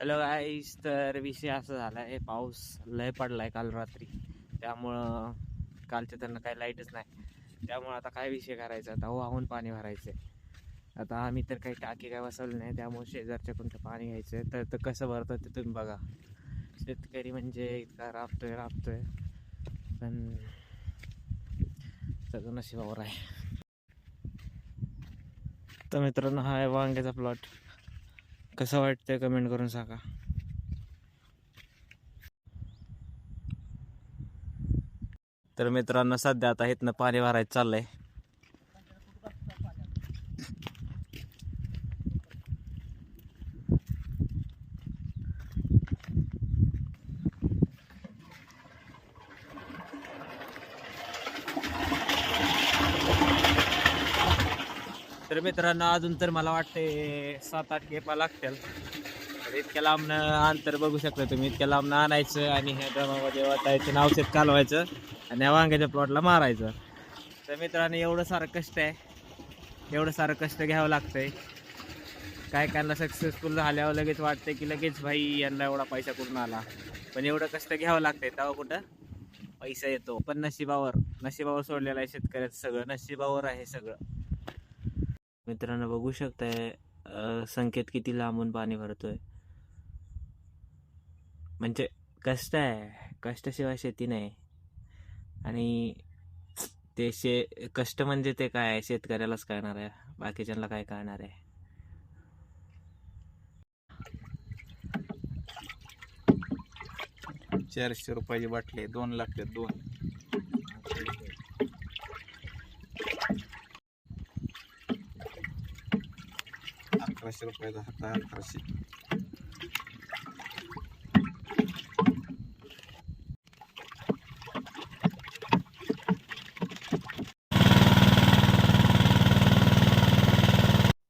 Hello गाईस, तर विषय असा झाला आहे, पाऊस लय पडलाय काल रात्री. त्यामुळं कालच्या त्यांना काही लाईटच नाही. त्यामुळं आता काय विषय करायचा, आता वाहून पाणी भरायचंय. आता आम्ही तर काही टाकी काय बसवलं नाही, त्यामुळे शेजारच्या कोणतं पाणी घ्यायचंय. तर कसं भरतं ते तुम्ही बघा. शेतकरी म्हणजे इतका राबतोय पण सगळं नशिबावर आहे. तर मित्रांनो, हा आहे वांग्याचा प्लॉट. कसं वाटतंय कमेंट करून सांगा. तर मित्रांनो, सध्या आता इथनं पाणी भरायचं चाललंय. तर मित्रांनो, अजून तर मला वाटते 7-8 गेपा लागतील. तर इतक्या लांबनं अंतर बघू शकता तुम्ही. इतक्या लांबनं आणायचं आणि ह्या ड्रमामध्ये वाटायचं, औषध कालवायचं आणि ह्या वांग्याच्या प्लॉटला मारायचं. तर मित्रांनो, एवढं सारं कष्ट आहे, एवढं सारं कष्ट घ्यावं लागतंय. काय कायला सक्सेसफुल झाल्यावर लगेच वाटतंय की लगेच भाई यांना एवढा पैसा कुठून आला. पण एवढं कष्ट घ्यावं लागतंय, तेव्हा कुठं पैसा येतो. पण नशिबावर सोडलेलं आहे शेतकऱ्याचं सगळं. नशिबावर आहे सगळं. मित्रांनो, बघू शकताय संकेत किती लांबून पाणी भरतोय. म्हणजे कष्ट आहे, कष्टाशिवाय शेती नाही. आणि कष्ट म्हणजे ते काय आहे, शेतकऱ्यालाच कळणार आहे, बाकीच्यांना काय कळणार आहे. 400 रुपयाची बाटली 2 लागतात 2. 1100 रुपयाचा हाता 1100.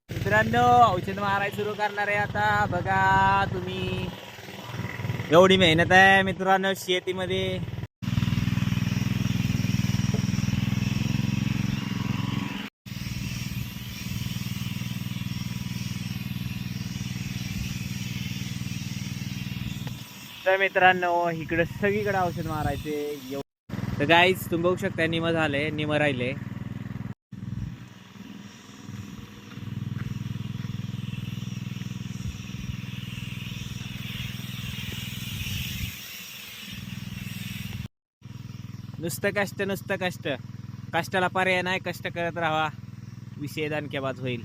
मित्रांनो, औषध मारायला सुरू करणार आहे आता. बघा तुम्ही, एवढी मेहनत आहे मित्रांनो शेतीमध्ये. तर मित्रांनो, इकडे सगळीकडे औषध मारायचे. तर गाईज, तुम्ही बघू शकता निम झाले, निम राहिले. नुसतं कष्ट कष्टाला पर्याय नाही. कष्ट करत राहा, विषय दानक्याबाज होईल.